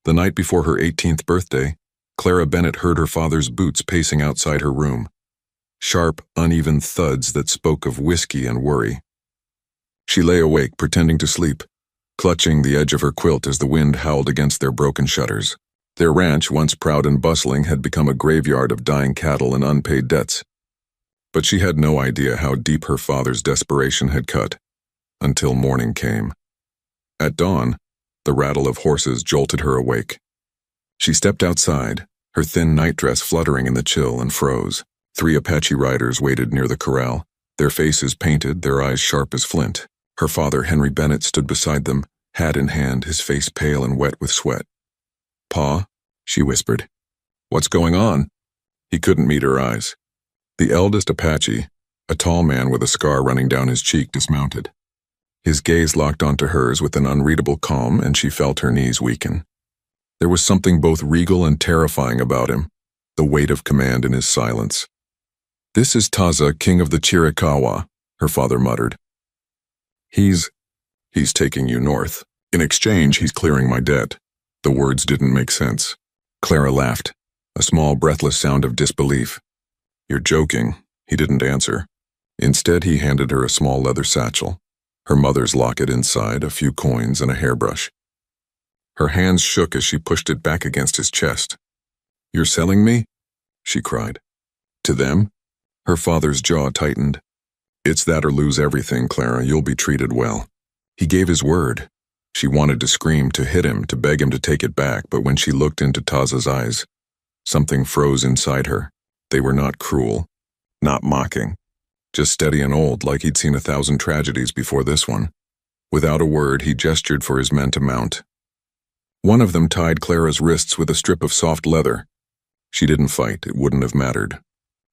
The night before her 18th birthday, Clara Bennett heard her father's boots pacing outside her room. Sharp, uneven thuds that spoke of whiskey and worry. She lay awake, pretending to sleep, clutching the edge of her quilt as the wind howled against their broken shutters. Their ranch, once proud and bustling, had become a graveyard of dying cattle and unpaid debts. But she had no idea how deep her father's desperation had cut, until morning came. At dawn, the rattle of horses jolted her awake. She stepped outside, her thin nightdress fluttering in the chill, and froze. 3 Apache riders waited near the corral, their faces painted, their eyes sharp as flint. Her father, Henry Bennett, stood beside them, hat in hand, his face pale and wet with sweat. "Pa," she whispered. "What's going on?" He couldn't meet her eyes. The eldest Apache, a tall man with a scar running down his cheek, dismounted. His gaze locked onto hers with an unreadable calm, and she felt her knees weaken. There was something both regal and terrifying about him, the weight of command in his silence. "This is Taza, king of the Chiricahua," her father muttered. He's taking you north. In exchange, he's clearing my debt." The words didn't make sense. Clara laughed, a small, breathless sound of disbelief. "You're joking." He didn't answer. Instead, he handed her a small leather satchel, her mother's locket inside, a few coins, and a hairbrush. Her hands shook as she pushed it back against his chest. "You're selling me?" she cried. "To them?" Her father's jaw tightened. "It's that or lose everything, Clara. You'll be treated well." He gave his word. She wanted to scream, to hit him, to beg him to take it back, but when she looked into Taza's eyes, something froze inside her. They were not cruel, not mocking, just steady and old, like he'd seen 1,000 tragedies before this one. Without a word, he gestured for his men to mount. One of them tied Clara's wrists with a strip of soft leather. She didn't fight, it wouldn't have mattered.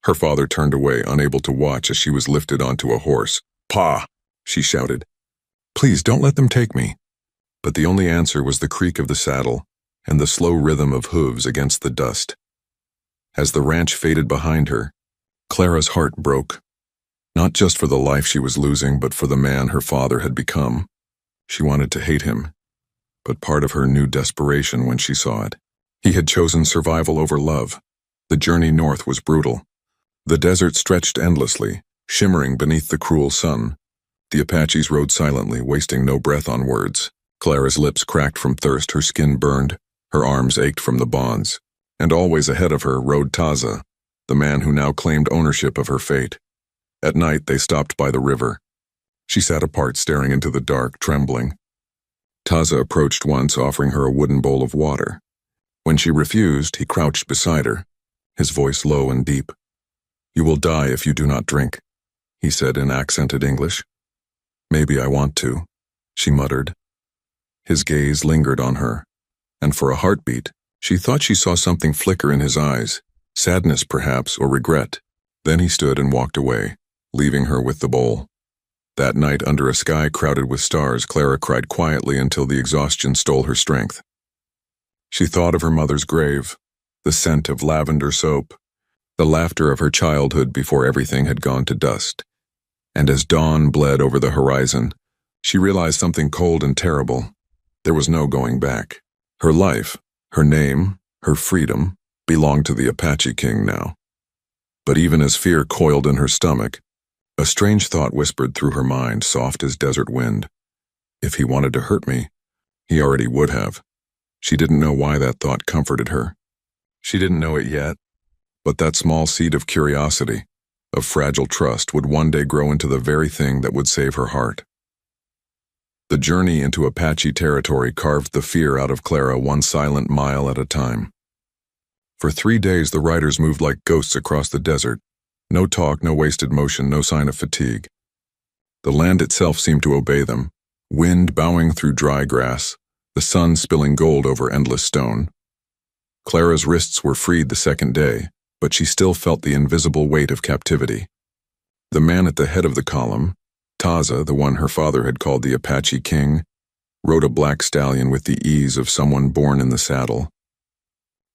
Her father turned away, unable to watch as she was lifted onto a horse. "Pa!" she shouted. "Please, don't let them take me." But the only answer was the creak of the saddle and the slow rhythm of hooves against the dust. As the ranch faded behind her, Clara's heart broke. Not just for the life she was losing, but for the man her father had become. She wanted to hate him, but part of her knew desperation when she saw it. He had chosen survival over love. The journey north was brutal. The desert stretched endlessly, shimmering beneath the cruel sun. The Apaches rode silently, wasting no breath on words. Clara's lips cracked from thirst, her skin burned, her arms ached from the bonds. And always ahead of her rode Taza, the man who now claimed ownership of her fate. At night, they stopped by the river. She sat apart, staring into the dark, trembling. Taza approached once, offering her a wooden bowl of water. When she refused, he crouched beside her, his voice low and deep. "You will die if you do not drink," he said in accented English. "Maybe I want to," she muttered. His gaze lingered on her, and for a heartbeat, she thought she saw something flicker in his eyes, sadness perhaps, or regret. Then he stood and walked away, leaving her with the bowl. That night, under a sky crowded with stars, Clara cried quietly until the exhaustion stole her strength. She thought of her mother's grave, the scent of lavender soap, the laughter of her childhood before everything had gone to dust. And as dawn bled over the horizon, she realized something cold and terrible. There was no going back. Her life, her name, her freedom, belonged to the Apache king now. But even as fear coiled in her stomach, a strange thought whispered through her mind, soft as desert wind. If he wanted to hurt me, he already would have. She didn't know why that thought comforted her. She didn't know it yet, but that small seed of curiosity, of fragile trust, would one day grow into the very thing that would save her heart. The journey into Apache territory carved the fear out of Clara, one silent mile at a time. For 3 days, the riders moved like ghosts across the desert. No talk, no wasted motion, no sign of fatigue. The land itself seemed to obey them, wind bowing through dry grass, the sun spilling gold over endless stone. Clara's wrists were freed the second day, but she still felt the invisible weight of captivity. The man at the head of the column, Taza, the one her father had called the Apache king, rode a black stallion with the ease of someone born in the saddle.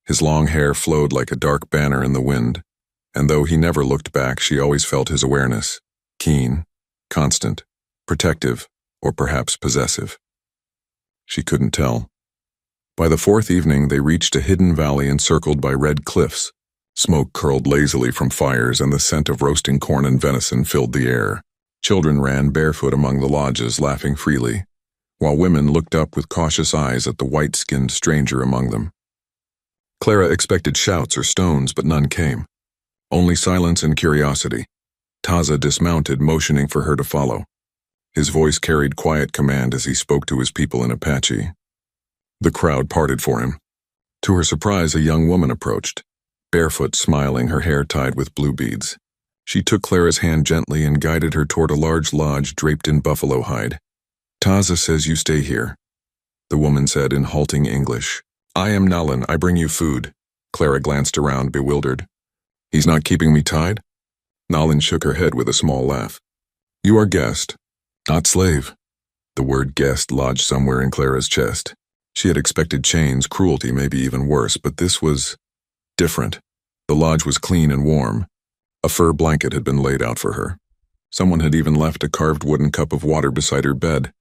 His long hair flowed like a dark banner in the wind, and though he never looked back, she always felt his awareness, keen, constant, protective, or perhaps possessive. She couldn't tell. By the fourth evening, they reached a hidden valley encircled by red cliffs. Smoke curled lazily from fires, and the scent of roasting corn and venison filled the air. Children ran barefoot among the lodges, laughing freely, while women looked up with cautious eyes at the white-skinned stranger among them. Clara expected shouts or stones, but none came. Only silence and curiosity. Taza dismounted, motioning for her to follow. His voice carried quiet command as he spoke to his people in Apache. The crowd parted for him. To her surprise, a young woman approached, barefoot, smiling, her hair tied with blue beads. She took Clara's hand gently and guided her toward a large lodge draped in buffalo hide. "Taza says you stay here," the woman said in halting English. "I am Nalan, I bring you food." Clara glanced around, bewildered. "He's not keeping me tied?" Nalan shook her head with a small laugh. "You are guest, not slave." The word guest lodged somewhere in Clara's chest. She had expected chains, cruelty, maybe even worse, but this was different. The lodge was clean and warm. A fur blanket had been laid out for her. Someone had even left a carved wooden cup of water beside her bed.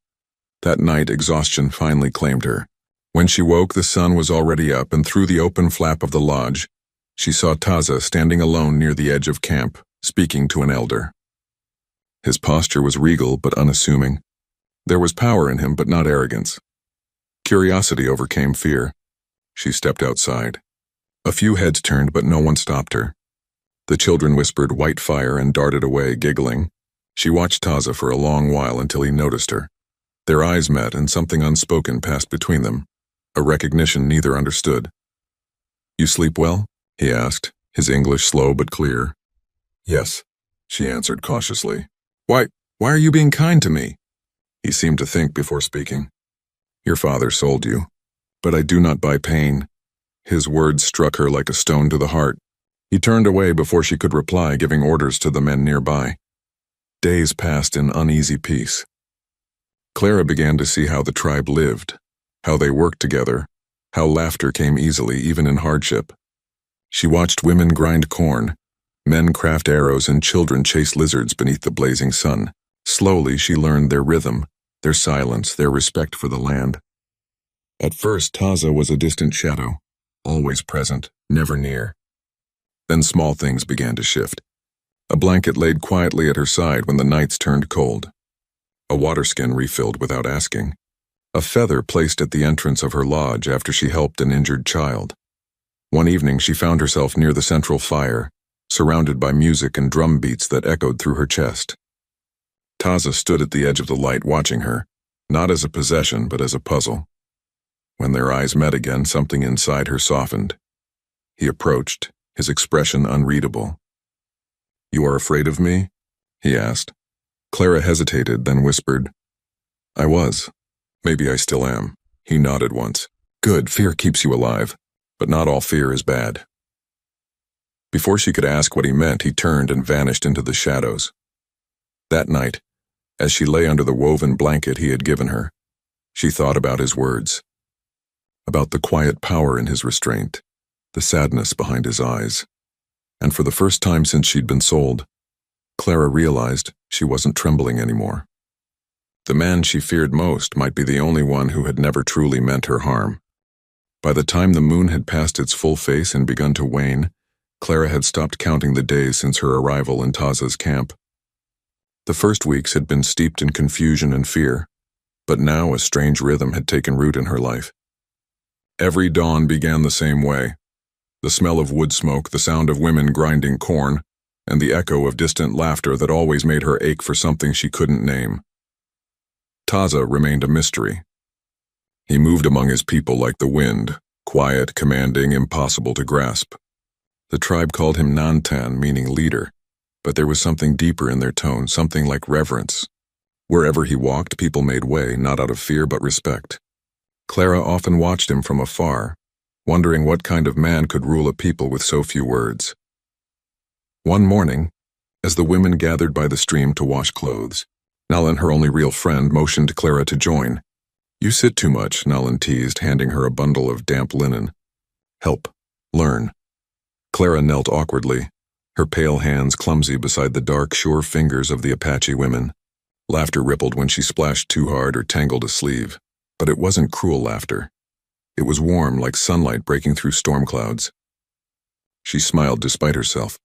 That night, exhaustion finally claimed her. When she woke, the sun was already up, and through the open flap of the lodge, she saw Taza standing alone near the edge of camp, speaking to an elder. His posture was regal but unassuming. There was power in him, but not arrogance. Curiosity overcame fear. She stepped outside. A few heads turned, but no one stopped her. The children whispered white fire and darted away, giggling. She watched Taza for a long while until he noticed her. Their eyes met, and something unspoken passed between them, a recognition neither understood. "You sleep well?" he asked, his English slow but clear. "Yes," she answered cautiously. Why are you being kind to me?" He seemed to think before speaking. "Your father sold you, but I do not buy pain." His words struck her like a stone to the heart. He turned away before she could reply, giving orders to the men nearby. Days passed in uneasy peace. Clara began to see how the tribe lived, how they worked together, how laughter came easily even in hardship. She watched women grind corn, men craft arrows, and children chase lizards beneath the blazing sun. Slowly she learned their rhythm, their silence, their respect for the land. At first, Taza was a distant shadow, always present, never near. Then small things began to shift. A blanket laid quietly at her side when the nights turned cold. A water skin refilled without asking. A feather placed at the entrance of her lodge after she helped an injured child. One evening she found herself near the central fire, surrounded by music and drum beats that echoed through her chest. Taza stood at the edge of the light watching her, not as a possession but as a puzzle. When their eyes met again, something inside her softened. He approached, his expression unreadable. "You are afraid of me?" he asked. Clara hesitated, then whispered, "I was. Maybe I still am." He nodded once. "Good, fear keeps you alive, but not all fear is bad." Before she could ask what he meant, he turned and vanished into the shadows. That night, as she lay under the woven blanket he had given her, she thought about his words, about the quiet power in his restraint, the sadness behind his eyes. And for the first time since she'd been sold, Clara realized she wasn't trembling anymore. The man she feared most might be the only one who had never truly meant her harm. By the time the moon had passed its full face and begun to wane, Clara had stopped counting the days since her arrival in Taza's camp. The first weeks had been steeped in confusion and fear, but now a strange rhythm had taken root in her life. Every dawn began the same way. The smell of wood smoke, the sound of women grinding corn, and the echo of distant laughter that always made her ache for something she couldn't name. Taza remained a mystery. He moved among his people like the wind, quiet, commanding, impossible to grasp. The tribe called him Nantan, meaning leader, but there was something deeper in their tone, something like reverence. Wherever he walked, people made way, not out of fear but respect. Clara often watched him from afar, wondering what kind of man could rule a people with so few words. One morning, as the women gathered by the stream to wash clothes, Nalan, her only real friend, motioned Clara to join. "You sit too much," Nalan teased, handing her a bundle of damp linen. "Help. Learn." Clara knelt awkwardly, her pale hands clumsy beside the dark, sure fingers of the Apache women. Laughter rippled when she splashed too hard or tangled a sleeve, but it wasn't cruel laughter. It was warm, like sunlight breaking through storm clouds. She smiled despite herself.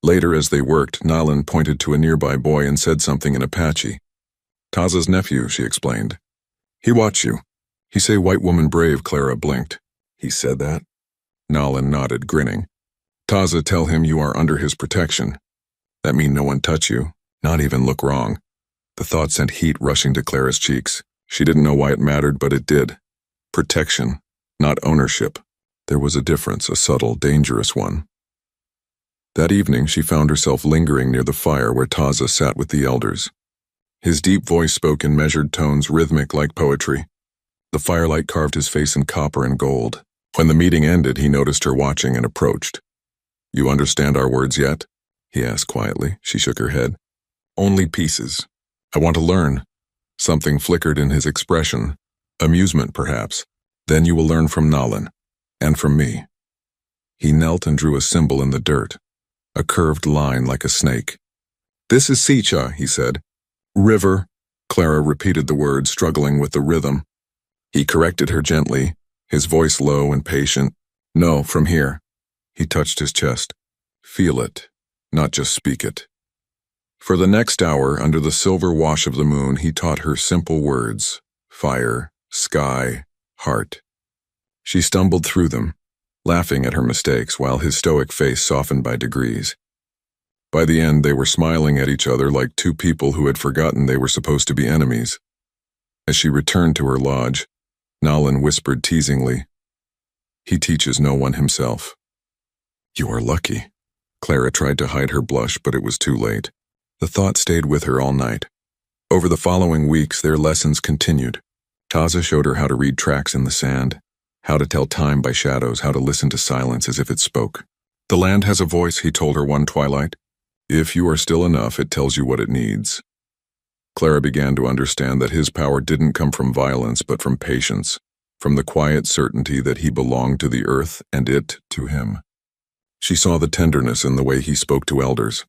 Later, as they worked, Nalan pointed to a nearby boy and said something in Apache. "Taza's nephew," she explained. "He watch you. He say white woman brave," Clara blinked. "He said that?" Nalan nodded, grinning. "Taza tell him you are under his protection. That mean no one touch you, not even look wrong." The thought sent heat rushing to Clara's cheeks. She didn't know why it mattered, but it did. Protection, not ownership. There was a difference, a subtle, dangerous one. That evening, she found herself lingering near the fire where Taza sat with the elders. His deep voice spoke in measured tones, rhythmic like poetry. The firelight carved his face in copper and gold. When the meeting ended, he noticed her watching and approached. "You understand our words yet?" he asked quietly. She shook her head. "Only pieces. I want to learn." Something flickered in his expression. Amusement, perhaps. "Then you will learn from Nalan. And from me." He knelt and drew a symbol in the dirt. A curved line like a snake. "This is Sicha," he said. "River." Clara repeated the word, struggling with the rhythm. He corrected her gently, his voice low and patient. "No, from here." He touched his chest. "Feel it, not just speak it." For the next hour, under the silver wash of the moon, he taught her simple words: fire, sky, heart. She stumbled through them, laughing at her mistakes while his stoic face softened by degrees. By the end, they were smiling at each other like two people who had forgotten they were supposed to be enemies. As she returned to her lodge, Nalan whispered teasingly, "He teaches no one himself." "You are lucky." Clara tried to hide her blush, but it was too late. The thought stayed with her all night. Over the following weeks, their lessons continued. Taza showed her how to read tracks in the sand, how to tell time by shadows, how to listen to silence as if it spoke. "The land has a voice," he told her one twilight. "If you are still enough, it tells you what it needs." Clara began to understand that his power didn't come from violence, but from patience, from the quiet certainty that he belonged to the earth and it to him. She saw the tenderness in the way he spoke to elders,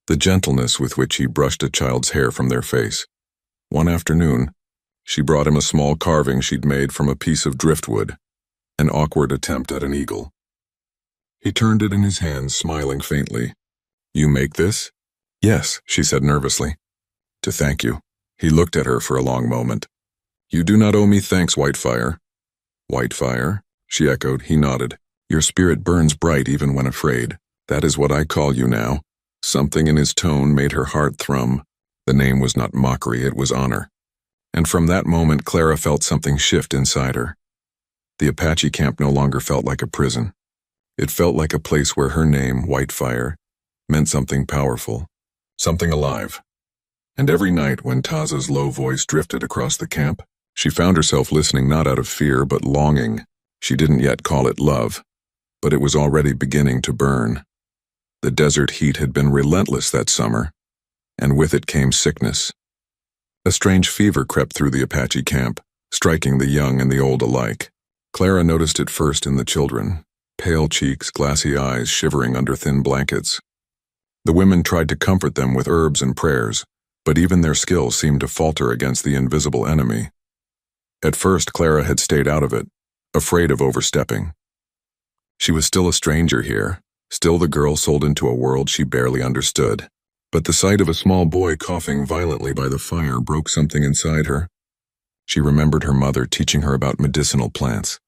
the gentleness with which he brushed a child's hair from their face. One afternoon, she brought him a small carving she'd made from a piece of driftwood, an awkward attempt at an eagle. He turned it in his hands, smiling faintly. "You make this?" "Yes," she said nervously. "To thank you." He looked at her for a long moment. "You do not owe me thanks, Whitefire." "Whitefire?" she echoed. He nodded. "Your spirit burns bright even when afraid. That is what I call you now." Something in his tone made her heart thrum. The name was not mockery, it was honor. And from that moment, Clara felt something shift inside her. The Apache camp no longer felt like a prison. It felt like a place where her name, Whitefire, meant something powerful, something alive. And every night when Taza's low voice drifted across the camp, she found herself listening not out of fear but longing. She didn't yet call it love, but it was already beginning to burn. The desert heat had been relentless that summer, and with it came sickness. A strange fever crept through the Apache camp, striking the young and the old alike. Clara noticed it first in the children, pale cheeks, glassy eyes shivering under thin blankets. The women tried to comfort them with herbs and prayers, but even their skill seemed to falter against the invisible enemy. At first, Clara had stayed out of it, afraid of overstepping. She was still a stranger here, still the girl sold into a world she barely understood. But the sight of a small boy coughing violently by the fire broke something inside her. She remembered her mother teaching her about medicinal plants,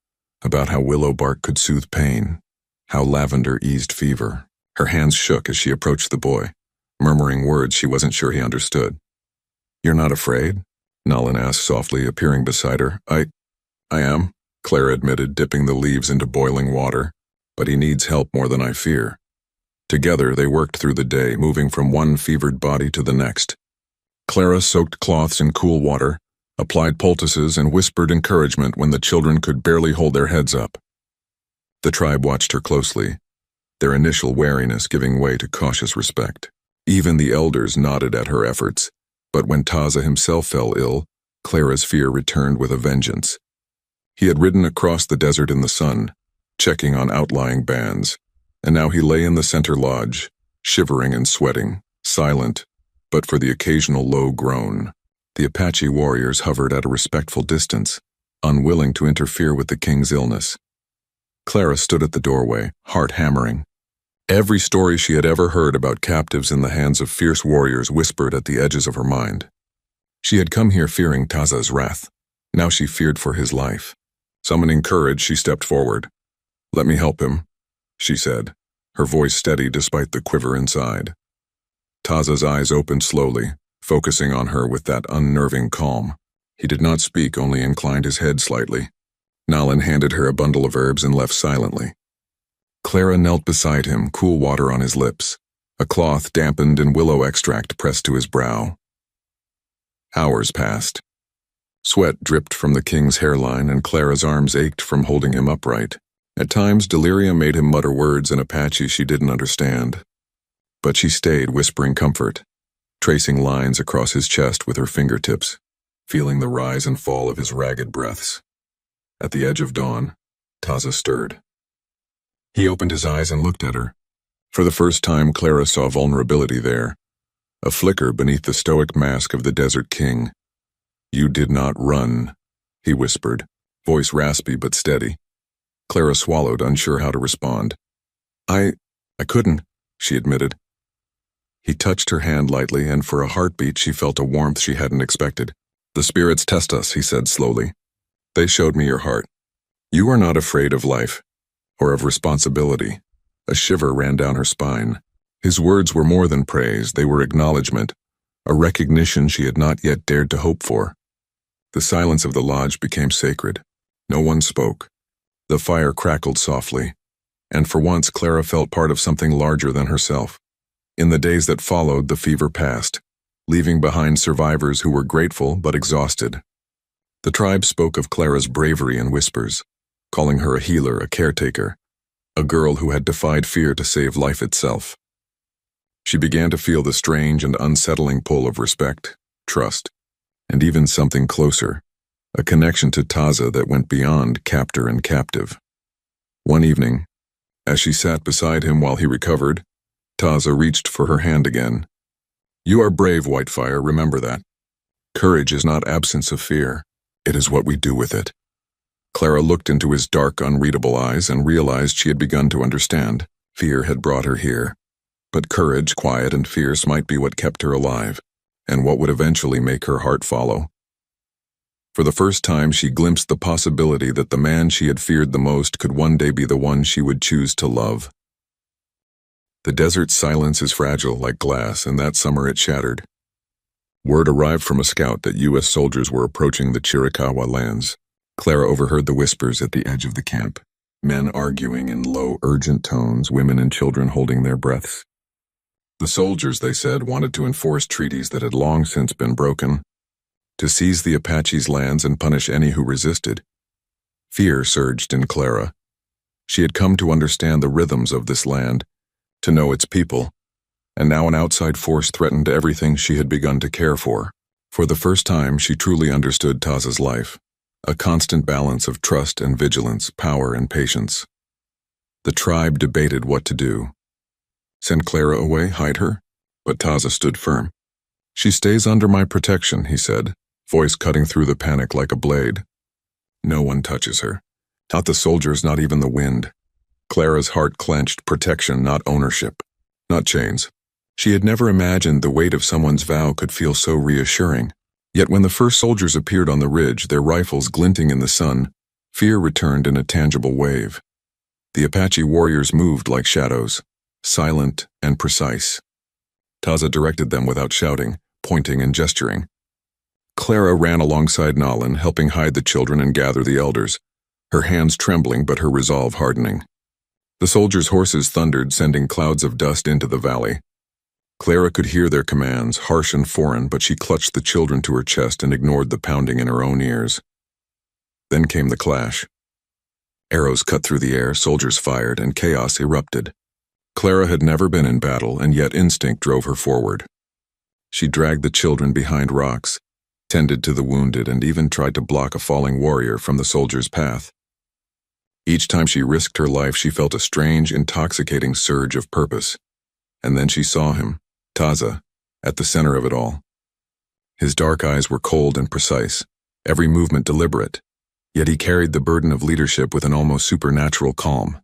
about how willow bark could soothe pain, how lavender eased fever. Her hands shook as she approached the boy, murmuring words she wasn't sure he understood. "You're not afraid?" Nalan asked softly, appearing beside her. I am," Clara admitted, dipping the leaves into boiling water. "But he needs help more than I fear." Together, they worked through the day, moving from one fevered body to the next. Clara soaked cloths in cool water, applied poultices, and whispered encouragement when the children could barely hold their heads up. The tribe watched her closely, their initial wariness giving way to cautious respect. Even the elders nodded at her efforts, but when Taza himself fell ill, Clara's fear returned with a vengeance. He had ridden across the desert in the sun, checking on outlying bands, and now he lay in the center lodge, shivering and sweating, silent, but for the occasional low groan. The Apache warriors hovered at a respectful distance, unwilling to interfere with the king's illness. Clara stood at the doorway, heart hammering. Every story she had ever heard about captives in the hands of fierce warriors whispered at the edges of her mind. She had come here fearing Taza's wrath. Now she feared for his life. Summoning courage, she stepped forward. "Let me help him," she said, her voice steady despite the quiver inside. Taza's eyes opened slowly, focusing on her with that unnerving calm. He did not speak, only inclined his head slightly. Nalin handed her a bundle of herbs and left silently. Clara knelt beside him, cool water on his lips, a cloth dampened in willow extract pressed to his brow. Hours passed. Sweat dripped from the king's hairline, and Clara's arms ached from holding him upright. At times, delirium made him mutter words in Apache she didn't understand. But she stayed, whispering comfort, tracing lines across his chest with her fingertips, feeling the rise and fall of his ragged breaths. At the edge of dawn, Taza stirred. He opened his eyes and looked at her. For the first time, Clara saw vulnerability there, a flicker beneath the stoic mask of the desert king. "You did not run," he whispered, voice raspy but steady. Clara swallowed, unsure how to respond. I couldn't," she admitted. He touched her hand lightly, and for a heartbeat she felt a warmth she hadn't expected. "The spirits test us," he said slowly. "They showed me your heart. You are not afraid of life, or of responsibility." A shiver ran down her spine. His words were more than praise, they were acknowledgement, a recognition she had not yet dared to hope for. The silence of the lodge became sacred. No one spoke. The fire crackled softly, and for once Clara felt part of something larger than herself. In the days that followed, the fever passed, leaving behind survivors who were grateful but exhausted. The tribe spoke of Clara's bravery in whispers, calling her a healer, a caretaker, a girl who had defied fear to save life itself. She began to feel the strange and unsettling pull of respect, trust, and even something closer, a connection to Taza that went beyond captor and captive. One evening, as she sat beside him while he recovered, Taza reached for her hand again. "You are brave, Whitefire, remember that. Courage is not absence of fear, it is what we do with it." Clara looked into his dark, unreadable eyes and realized she had begun to understand. Fear had brought her here, but courage, quiet and fierce, might be what kept her alive, and what would eventually make her heart follow. For the first time, she glimpsed the possibility that the man she had feared the most could one day be the one she would choose to love. The desert's silence is fragile like glass, and that summer it shattered. Word arrived from a scout that U.S. soldiers were approaching the Chiricahua lands. Clara overheard the whispers at the edge of the camp, men arguing in low, urgent tones, women and children holding their breaths. The soldiers, they said, wanted to enforce treaties that had long since been broken, to seize the Apache's lands and punish any who resisted. Fear surged in Clara. She had come to understand the rhythms of this land, to know its people, and now an outside force threatened everything she had begun to care for. For the first time, she truly understood Taza's life, a constant balance of trust and vigilance, power and patience. The tribe debated what to do. Send Clara away, hide her? But Taza stood firm. "She stays under my protection," he said, voice cutting through the panic like a blade. "No one touches her. Not the soldiers, not even the wind." Clara's heart clenched. Protection, not ownership, not chains. She had never imagined the weight of someone's vow could feel so reassuring. Yet when the first soldiers appeared on the ridge, their rifles glinting in the sun, fear returned in a tangible wave. The Apache warriors moved like shadows, silent and precise. Taza directed them without shouting, pointing and gesturing. Clara ran alongside Nalin, helping hide the children and gather the elders, her hands trembling but her resolve hardening. The soldiers' horses thundered, sending clouds of dust into the valley. Clara could hear their commands, harsh and foreign, but she clutched the children to her chest and ignored the pounding in her own ears. Then came the clash. Arrows cut through the air, soldiers fired, and chaos erupted. Clara had never been in battle, and yet instinct drove her forward. She dragged the children behind rocks, tended to the wounded, and even tried to block a falling warrior from the soldier's path. Each time she risked her life, she felt a strange, intoxicating surge of purpose. And then she saw him, Taza, at the center of it all. His dark eyes were cold and precise, every movement deliberate. yet he carried the burden of leadership with an almost supernatural calm.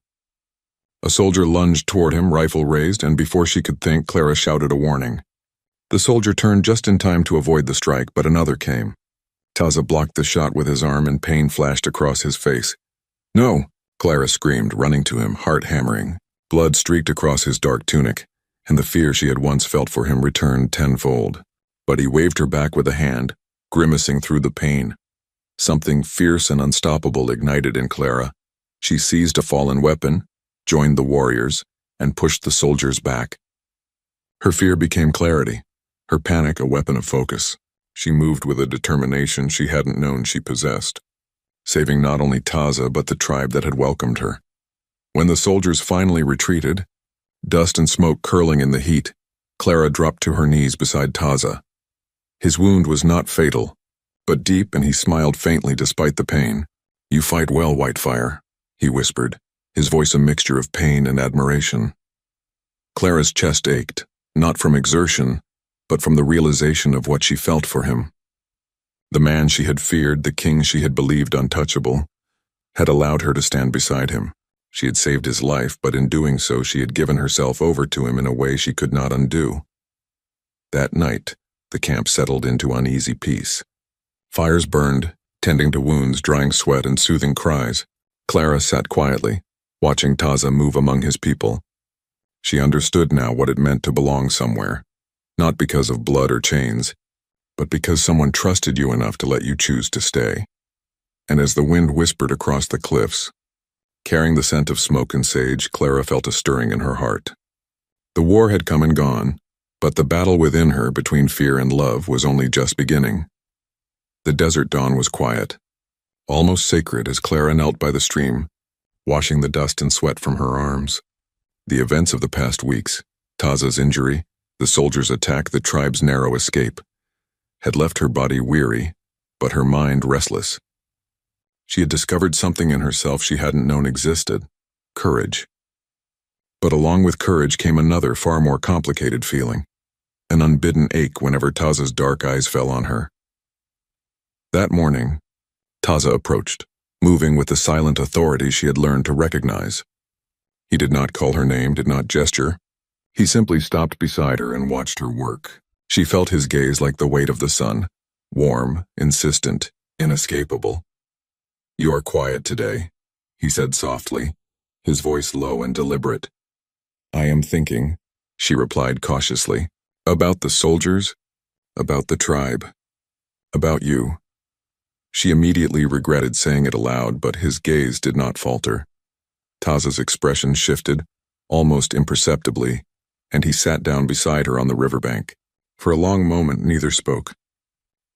A soldier lunged toward him, rifle raised, and before she could think, Clara shouted a warning. The soldier turned just in time to avoid the strike, but another came. Taza blocked the shot with his arm and pain flashed across his face. "No!" Clara screamed, running to him, heart hammering. Blood streaked across his dark tunic, and the fear she had once felt for him returned tenfold. But he waved her back with a hand, grimacing through the pain. Something fierce and unstoppable ignited in Clara. She seized a fallen weapon, joined the warriors, and pushed the soldiers back. Her fear became clarity, her panic a weapon of focus. She moved with a determination she hadn't known she possessed, saving not only Taza but the tribe that had welcomed her. When the soldiers finally retreated, dust and smoke curling in the heat, Clara dropped to her knees beside Taza. His wound was not fatal, but deep, and he smiled faintly despite the pain. "You fight well, Whitefire," he whispered, his voice a mixture of pain and admiration. Clara's chest ached, not from exertion, but from the realization of what she felt for him. The man she had feared, the king she had believed untouchable, had allowed her to stand beside him. She had saved his life, but in doing so she had given herself over to him in a way she could not undo. That night, the camp settled into uneasy peace. Fires burned, tending to wounds, drying sweat and soothing cries. Clara sat quietly, watching Taza move among his people. She understood now what it meant to belong somewhere, not because of blood or chains, but because someone trusted you enough to let you choose to stay. And as the wind whispered across the cliffs, carrying the scent of smoke and sage, Clara felt a stirring in her heart. The war had come and gone, but the battle within her between fear and love was only just beginning. The desert dawn was quiet, almost sacred as Clara knelt by the stream, washing the dust and sweat from her arms. The events of the past weeks, Taza's injury, the soldiers' attack, the tribe's narrow escape, had left her body weary, but her mind restless. She had discovered something in herself she hadn't known existed: courage. But along with courage came another, far more complicated feeling, an unbidden ache whenever Taza's dark eyes fell on her. That morning, Taza approached, moving with the silent authority she had learned to recognize. He did not call her name, did not gesture. He simply stopped beside her and watched her work. She felt his gaze like the weight of the sun, warm, insistent, inescapable. "You are quiet today," he said softly, his voice low and deliberate. "I am thinking," she replied cautiously, "about the soldiers, about the tribe, about you." She immediately regretted saying it aloud, but his gaze did not falter. Taza's expression shifted, almost imperceptibly, and he sat down beside her on the riverbank. For a long moment neither spoke.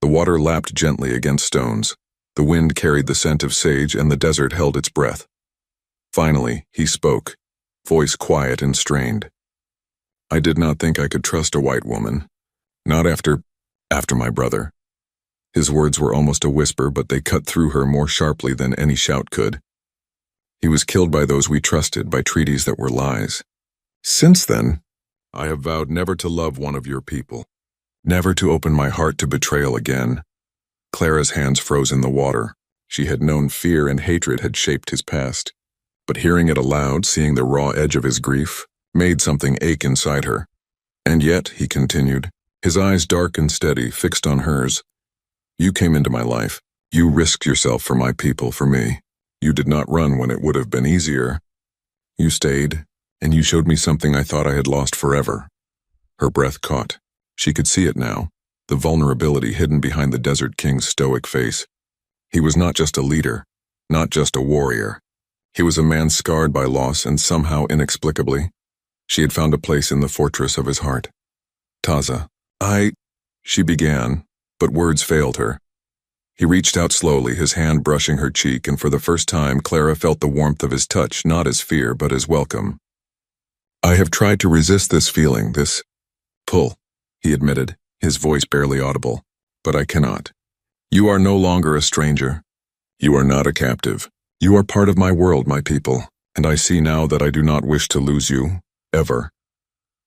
The water lapped gently against stones, the wind carried the scent of sage, and the desert held its breath. Finally, he spoke, voice quiet and strained. "I did not think I could trust a white woman. Not after my brother." His words were almost a whisper, but they cut through her more sharply than any shout could. "He was killed by those we trusted, by treaties that were lies. Since then, I have vowed never to love one of your people, never to open my heart to betrayal again." Clara's hands froze in the water. She had known fear and hatred had shaped his past, but hearing it aloud, seeing the raw edge of his grief, made something ache inside her. "And yet," he continued, his eyes dark and steady, fixed on hers, "you came into my life. You risked yourself for my people, for me. You did not run when it would have been easier. You stayed, and you showed me something I thought I had lost forever." Her breath caught. She could see it now, the vulnerability hidden behind the Desert King's stoic face. He was not just a leader, not just a warrior. He was a man scarred by loss, and somehow inexplicably, she had found a place in the fortress of his heart. "Taza, she began, but words failed her. He reached out slowly, his hand brushing her cheek, and for the first time Clara felt the warmth of his touch, not as fear, but as welcome. "I have tried to resist this feeling, this pull," he admitted, his voice barely audible, "but I cannot. You are no longer a stranger. You are not a captive. You are part of my world, my people, and I see now that I do not wish to lose you, ever."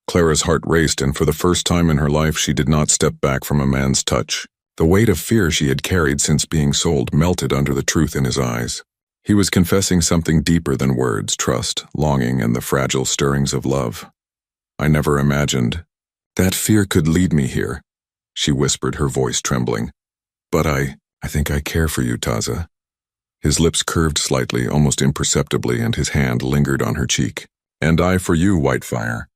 Clara's heart raced, and for the first time in her life she did not step back from a man's touch. The weight of fear she had carried since being sold melted under the truth in his eyes. He was confessing something deeper than words: trust, longing, and the fragile stirrings of love. "I never imagined that fear could lead me here," she whispered, her voice trembling. "But I think I care for you, Taza." His lips curved slightly, almost imperceptibly, and his hand lingered on her cheek. "And I for you, Whitefire.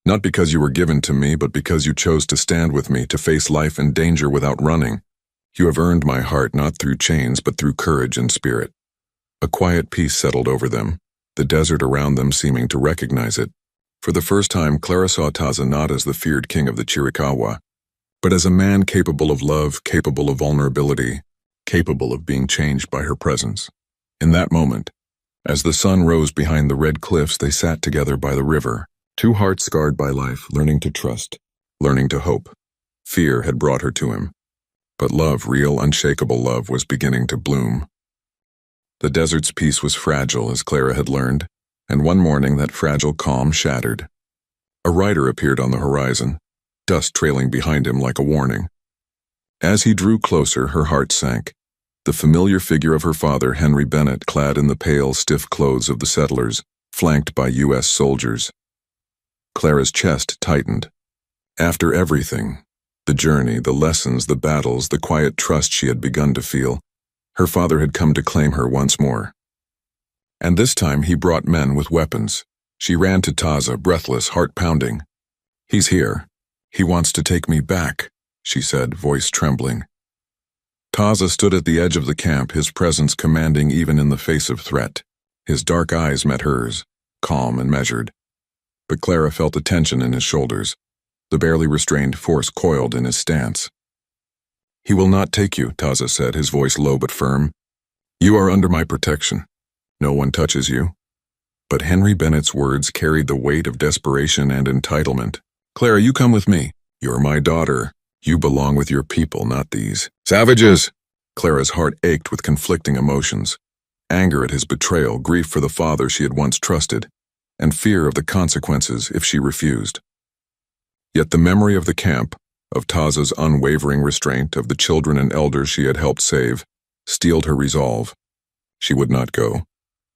Not because you were given to me, but because you chose to stand with me, to face life and danger without running. You have earned my heart not through chains, but through courage and spirit." A quiet peace settled over them, the desert around them seeming to recognize it. For the first time, Clara saw Taza not as the feared king of the Chiricahua, but as a man capable of love, capable of vulnerability, capable of being changed by her presence. In that moment, as the sun rose behind the red cliffs, they sat together by the river, two hearts scarred by life, learning to trust, learning to hope. Fear had brought her to him, but love, real, unshakable love, was beginning to bloom. The desert's peace was fragile, as Clara had learned, and one morning that fragile calm shattered. A rider appeared on the horizon, dust trailing behind him like a warning. As he drew closer, her heart sank. The familiar figure of her father, Henry Bennett, clad in the pale, stiff clothes of the settlers, flanked by U.S. soldiers. Clara's chest tightened. After everything, the journey, the lessons, the battles, the quiet trust she had begun to feel, her father had come to claim her once more. And this time he brought men with weapons. She ran to Taza, breathless, heart pounding. "He's here. He wants to take me back," she said, voice trembling. Taza stood at the edge of the camp, his presence commanding even in the face of threat. His dark eyes met hers, calm and measured. But Clara felt the tension in his shoulders, the barely restrained force coiled in his stance. "He will not take you," Taza said, his voice low but firm. "You are under my protection. No one touches you." But Henry Bennett's words carried the weight of desperation and entitlement. "Clara, you come with me. You're my daughter. You belong with your people, not these savages." Clara's heart ached with conflicting emotions: anger at his betrayal, grief for the father she had once trusted, and fear of the consequences if she refused. Yet the memory of the camp, of Taza's unwavering restraint, of the children and elders she had helped save, steeled her resolve. She would not go.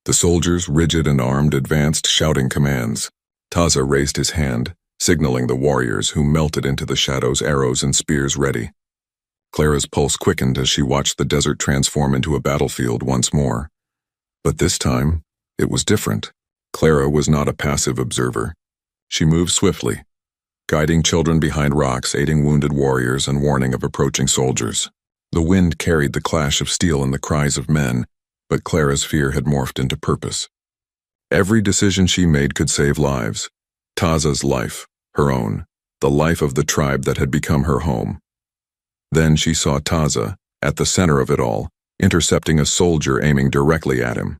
The soldiers, rigid and armed, advanced, shouting commands. Taza raised his hand, signaling the warriors, who melted into the shadows, arrows and spears ready. Clara's pulse quickened as she watched the desert transform into a battlefield once more. But this time, it was different. Clara was not a passive observer. She moved swiftly, guiding children behind rocks, aiding wounded warriors, and warning of approaching soldiers. The wind carried the clash of steel and the cries of men, but Clara's fear had morphed into purpose. Every decision she made could save lives. Taza's life, her own, the life of the tribe that had become her home. Then she saw Taza, at the center of it all, intercepting a soldier aiming directly at him.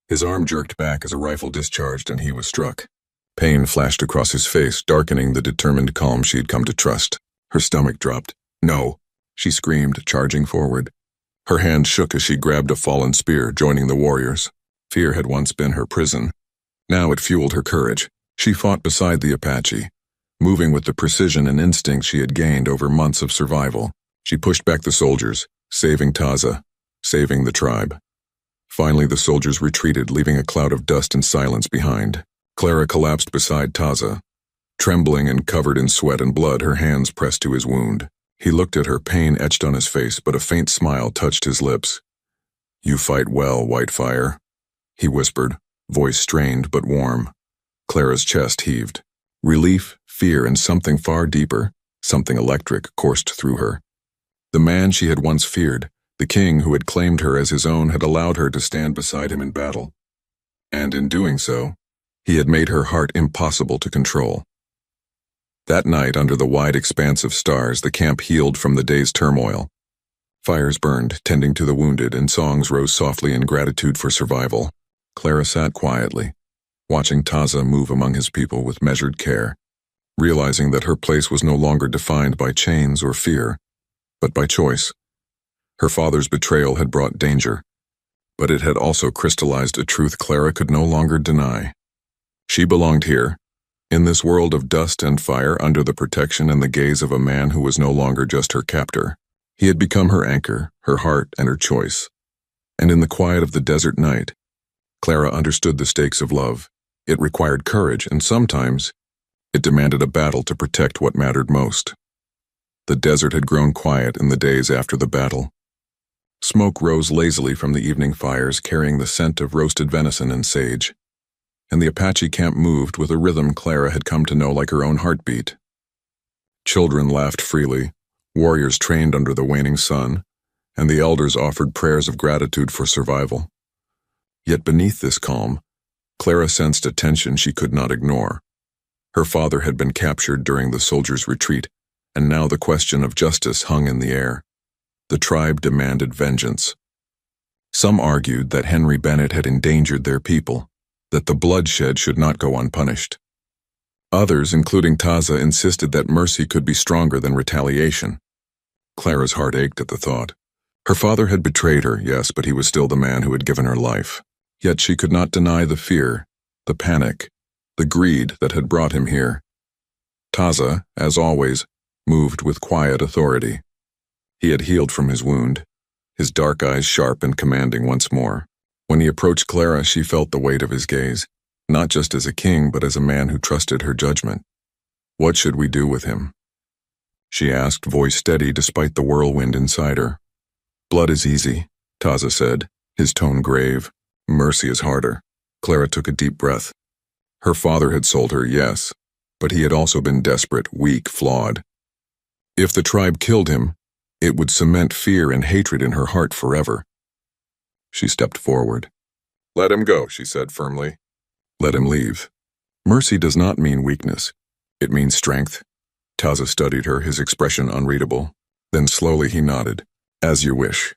His arm jerked back as a rifle discharged, and he was struck. Pain flashed across his face, darkening the determined calm she'd come to trust. Her stomach dropped. "No," she screamed, charging forward. Her hand shook as she grabbed a fallen spear, joining the warriors. Fear had once been her prison. Now it fueled her courage. She fought beside the Apache, moving with the precision and instinct she had gained over months of survival. She pushed back the soldiers, saving Taza, saving the tribe. Finally, the soldiers retreated, leaving a cloud of dust and silence behind. Clara collapsed beside Taza, trembling and covered in sweat and blood, her hands pressed to his wound. He looked at her, pain etched on his face, but a faint smile touched his lips. "You fight well, Whitefire," he whispered, voice strained but warm. Clara's chest heaved. Relief, fear, and something far deeper, something electric, coursed through her. The man she had once feared, the king who had claimed her as his own, had allowed her to stand beside him in battle. And in doing so, he had made her heart impossible to control. That night, under the wide expanse of stars, the camp healed from the day's turmoil. Fires burned, tending to the wounded, and songs rose softly in gratitude for survival. Clara sat quietly, watching Taza move among his people with measured care, realizing that her place was no longer defined by chains or fear, but by choice. Her father's betrayal had brought danger, but it had also crystallized a truth Clara could no longer deny. She belonged here, in this world of dust and fire, under the protection and the gaze of a man who was no longer just her captor, He had become her anchor, her heart, and her choice. And in the quiet of the desert night, Clara understood the stakes of love. It required courage, and sometimes it demanded a battle to protect what mattered most. The desert had grown quiet in the days after the battle. Smoke rose lazily from the evening fires, carrying the scent of roasted venison and sage. And the Apache camp moved with a rhythm Clara had come to know like her own heartbeat. Children laughed freely, warriors trained under the waning sun, and the elders offered prayers of gratitude for survival. Yet beneath this calm, Clara sensed a tension she could not ignore. Her father had been captured during the soldiers' retreat, and now the question of justice hung in the air. The tribe demanded vengeance. Some argued that Henry Bennett had endangered their people, that the bloodshed should not go unpunished. Others, including Taza, insisted that mercy could be stronger than retaliation. Clara's heart ached at the thought. Her father had betrayed her, yes, but he was still the man who had given her life. Yet she could not deny the fear, the panic, the greed that had brought him here. Taza, as always, moved with quiet authority. He had healed from his wound, his dark eyes sharp and commanding once more. When he approached Clara, she felt the weight of his gaze, not just as a king, but as a man who trusted her judgment. "What should we do with him?" she asked, voice steady despite the whirlwind inside her. "Blood is easy," Taza said, his tone grave. "Mercy is harder." Clara took a deep breath. Her father had sold her, yes, but he had also been desperate, weak, flawed. If the tribe killed him, it would cement fear and hatred in her heart forever. She stepped forward. "Let him go," she said firmly. "Let him leave." Mercy does not mean weakness. It means strength. Taza studied her, his expression unreadable. Then slowly he nodded. "As you wish."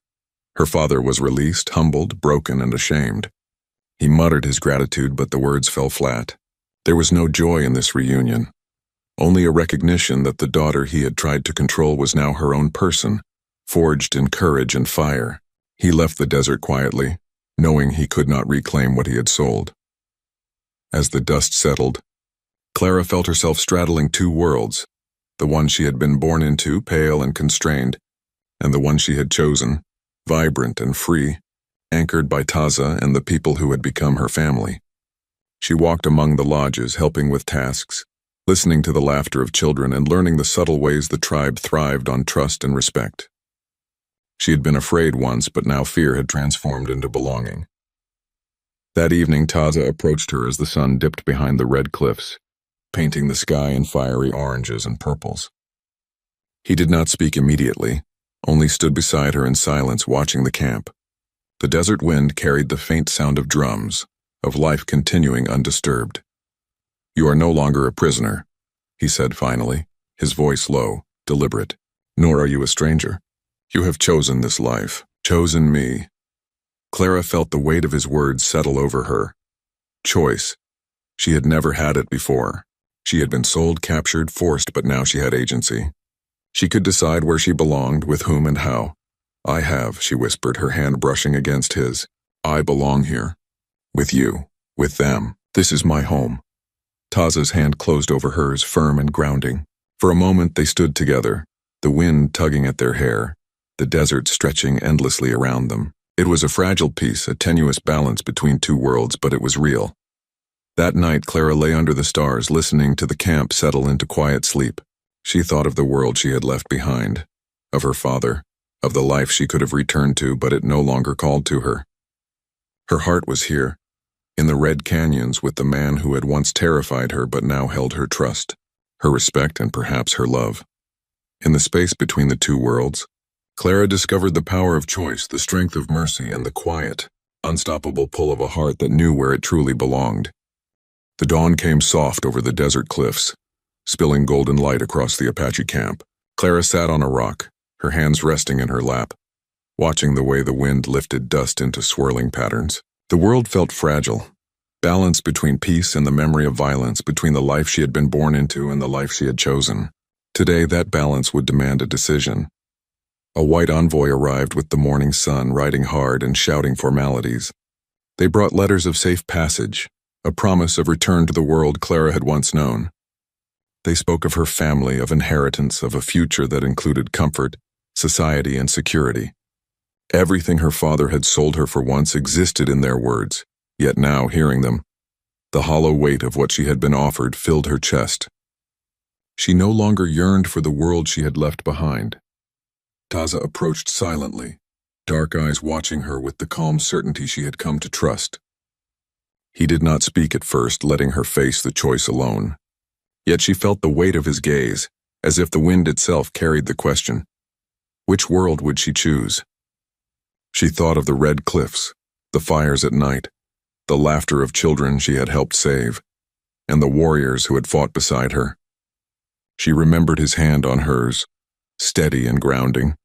Her father was released, humbled, broken, and ashamed. He muttered his gratitude, but the words fell flat. There was no joy in this reunion. Only a recognition that the daughter he had tried to control was now her own person, forged in courage and fire. He left the desert quietly, knowing he could not reclaim what he had sold. As the dust settled, Clara felt herself straddling two worlds, the one she had been born into, pale and constrained, and the one she had chosen, vibrant and free, anchored by Taza and the people who had become her family. She walked among the lodges, helping with tasks, listening to the laughter of children and learning the subtle ways the tribe thrived on trust and respect. She had been afraid once, but now fear had transformed into belonging. That evening, Taza approached her as the sun dipped behind the red cliffs, painting the sky in fiery oranges and purples. He did not speak immediately, only stood beside her in silence, watching the camp. The desert wind carried the faint sound of drums, of life continuing undisturbed. "You are no longer a prisoner," he said finally, his voice low, deliberate. "Nor are you a stranger. You have chosen this life, chosen me." Clara felt the weight of his words settle over her. Choice. She had never had it before. She had been sold, captured, forced, but now she had agency. She could decide where she belonged, with whom and how. "I have," she whispered, her hand brushing against his. "I belong here. With you. With them. This is my home." Taza's hand closed over hers, firm and grounding. For a moment they stood together, the wind tugging at their hair, the desert stretching endlessly around them. It was a fragile piece, a tenuous balance between two worlds, but it was real. That night, Clara lay under the stars, listening to the camp settle into quiet sleep. She thought of the world she had left behind, of her father, of the life she could have returned to, but it no longer called to her. Her heart was here, in the red canyons, with the man who had once terrified her but now held her trust, her respect, and perhaps her love. In the space between the two worlds, Clara discovered the power of choice, the strength of mercy, and the quiet, unstoppable pull of a heart that knew where it truly belonged. The dawn came soft over the desert cliffs, spilling golden light across the Apache camp. Clara sat on a rock, her hands resting in her lap, watching the way the wind lifted dust into swirling patterns. The world felt fragile, balanced between peace and the memory of violence, between the life she had been born into and the life she had chosen. Today, that balance would demand a decision. A white envoy arrived with the morning sun, riding hard and shouting formalities. They brought letters of safe passage, a promise of return to the world Clara had once known. They spoke of her family, of inheritance, of a future that included comfort, society, and security. Everything her father had sold her for once existed in their words, yet now, hearing them, the hollow weight of what she had been offered filled her chest. She no longer yearned for the world she had left behind. Taza approached silently, dark eyes watching her with the calm certainty she had come to trust. He did not speak at first, letting her face the choice alone. Yet she felt the weight of his gaze, as if the wind itself carried the question. Which world would she choose? She thought of the red cliffs, the fires at night, the laughter of children she had helped save, and the warriors who had fought beside her. She remembered his hand on hers, steady and grounding,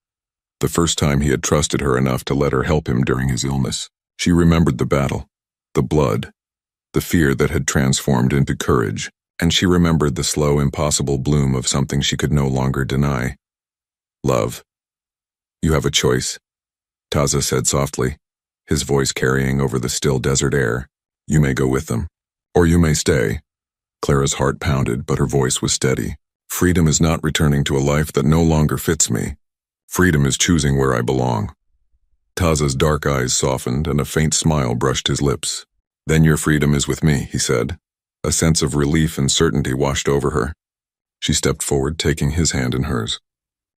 the first time he had trusted her enough to let her help him during his illness. She remembered the battle, the blood, the fear that had transformed into courage, and she remembered the slow, impossible bloom of something she could no longer deny. Love. You have a choice, Taza said softly, his voice carrying over the still desert air. You may go with them, or you may stay. Clara's heart pounded, but her voice was steady. Freedom is not returning to a life that no longer fits me. Freedom is choosing where I belong. Taza's dark eyes softened, and a faint smile brushed his lips. Then your freedom is with me, he said. A sense of relief and certainty washed over her. She stepped forward, taking his hand in hers.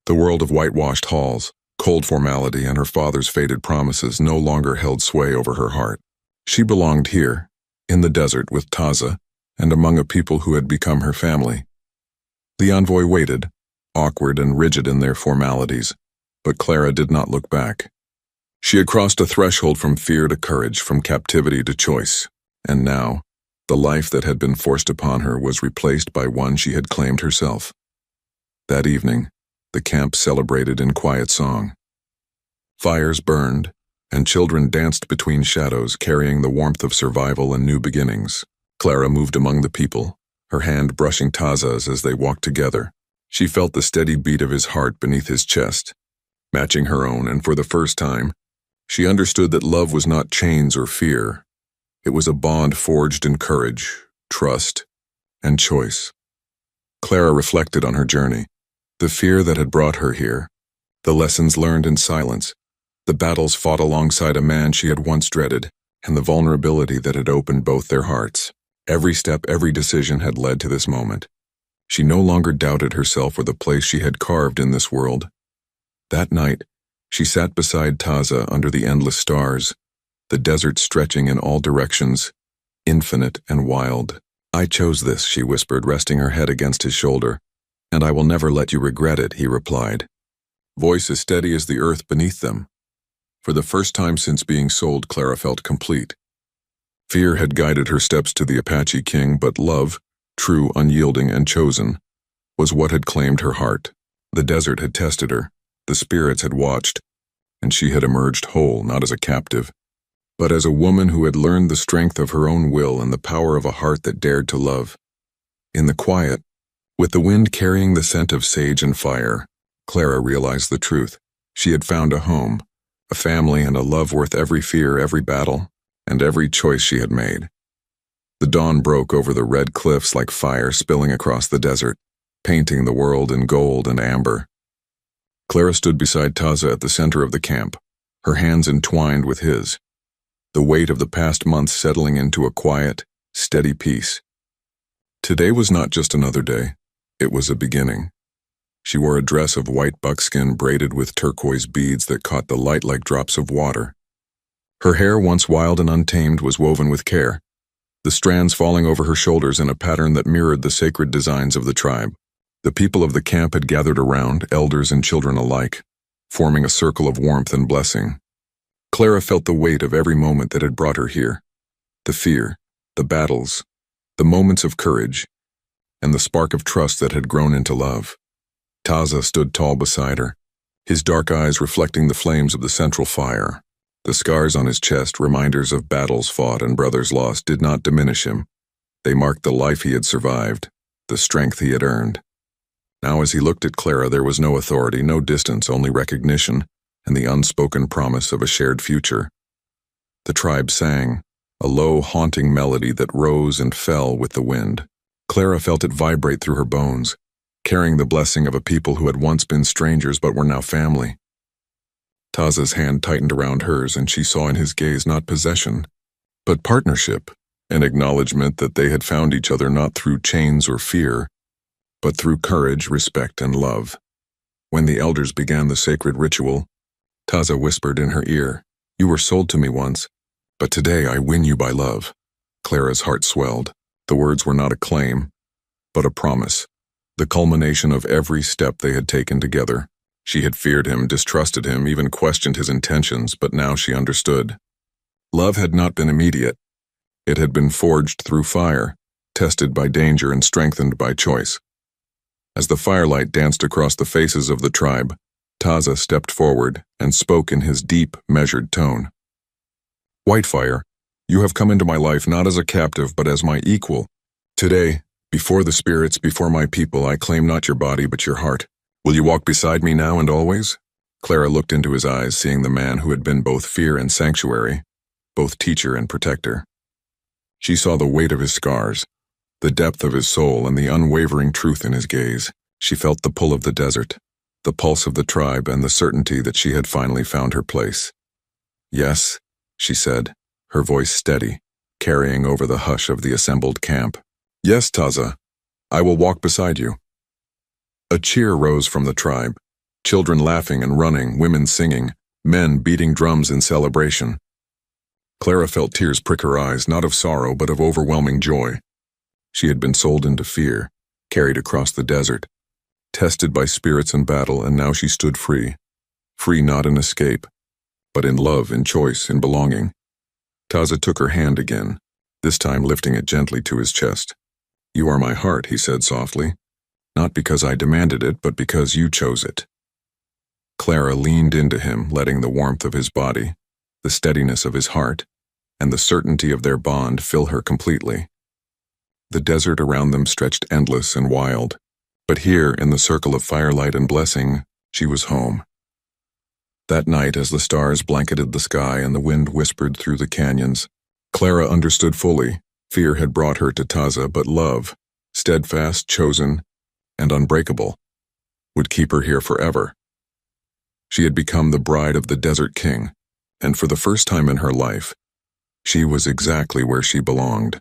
The world of whitewashed halls, cold formality, and her father's faded promises no longer held sway over her heart. She belonged here, in the desert with Taza, and among a people who had become her family. The envoy waited, awkward and rigid in their formalities, but Clara did not look back. She had crossed a threshold from fear to courage, from captivity to choice, and now, the life that had been forced upon her was replaced by one she had claimed herself. That evening, the camp celebrated in quiet song. Fires burned, and children danced between shadows, carrying the warmth of survival and new beginnings. Clara moved among the people, her hand brushing Taza's as they walked together. She felt the steady beat of his heart beneath his chest, matching her own, and for the first time, she understood that love was not chains or fear. It was a bond forged in courage, trust, and choice. Clara reflected on her journey, the fear that had brought her here, the lessons learned in silence, the battles fought alongside a man she had once dreaded, and the vulnerability that had opened both their hearts. Every step, every decision had led to this moment. She no longer doubted herself or the place she had carved in this world. That night, she sat beside Taza under the endless stars, the desert stretching in all directions, infinite and wild. I chose this, she whispered, resting her head against his shoulder. And I will never let you regret it, he replied, voice as steady as the earth beneath them. For the first time since being sold, Clara felt complete. Fear had guided her steps to the Apache king, but love, true, unyielding, and chosen, was what had claimed her heart. The desert had tested her, the spirits had watched, and she had emerged whole, not as a captive, but as a woman who had learned the strength of her own will and the power of a heart that dared to love. In the quiet, with the wind carrying the scent of sage and fire, Clara realized the truth. She had found a home, a family, and a love worth every fear, every battle, and every choice she had made. The dawn broke over the red cliffs like fire spilling across the desert, painting the world in gold and amber. Clara stood beside Taza at the center of the camp, her hands entwined with his, the weight of the past months settling into a quiet, steady peace. Today was not just another day, it was a beginning. She wore a dress of white buckskin braided with turquoise beads that caught the light like drops of water. Her hair, once wild and untamed, was woven with care, the strands falling over her shoulders in a pattern that mirrored the sacred designs of the tribe. The people of the camp had gathered around, elders and children alike, forming a circle of warmth and blessing. Clara felt the weight of every moment that had brought her here, the fear, the battles, the moments of courage, and the spark of trust that had grown into love. Taza stood tall beside her, his dark eyes reflecting the flames of the central fire. The scars on his chest, reminders of battles fought and brothers lost, did not diminish him. They marked the life he had survived, the strength he had earned. Now as he looked at Clara, there was no authority, no distance, only recognition, and the unspoken promise of a shared future. The tribe sang, a low, haunting melody that rose and fell with the wind. Clara felt it vibrate through her bones, carrying the blessing of a people who had once been strangers but were now family. Taza's hand tightened around hers, and she saw in his gaze not possession, but partnership, an acknowledgement that they had found each other not through chains or fear, but through courage, respect, and love. When the elders began the sacred ritual, Taza whispered in her ear, "You were sold to me once, but today I win you by love." Clara's heart swelled. The words were not a claim, but a promise, the culmination of every step they had taken together. She had feared him, distrusted him, even questioned his intentions, but now she understood. Love had not been immediate. It had been forged through fire, tested by danger and strengthened by choice. As the firelight danced across the faces of the tribe, Taza stepped forward and spoke in his deep, measured tone. "Whitefire, you have come into my life not as a captive but as my equal. Today, before the spirits, before my people, I claim not your body but your heart. Will you walk beside me now and always?" Clara looked into his eyes, seeing the man who had been both fear and sanctuary, both teacher and protector. She saw the weight of his scars, the depth of his soul, and the unwavering truth in his gaze. She felt the pull of the desert, the pulse of the tribe, and the certainty that she had finally found her place. "Yes," she said, her voice steady, carrying over the hush of the assembled camp. "Yes, Taza, I will walk beside you." A cheer rose from the tribe, children laughing and running, women singing, men beating drums in celebration. Clara felt tears prick her eyes, not of sorrow but of overwhelming joy. She had been sold into fear, carried across the desert, tested by spirits in battle, and now she stood free. Free not in escape, but in love, in choice, in belonging. Taza took her hand again, this time lifting it gently to his chest. "You are my heart," he said softly. "Not because I demanded it, but because you chose it." Clara leaned into him, letting the warmth of his body, the steadiness of his heart, and the certainty of their bond fill her completely. The desert around them stretched endless and wild, but here, in the circle of firelight and blessing, she was home. That night, as the stars blanketed the sky and the wind whispered through the canyons, Clara understood fully. Fear had brought her to Taza, but love, steadfast, chosen, and unbreakable, would keep her here forever. She had become the bride of the Desert King, and for the first time in her life, she was exactly where she belonged.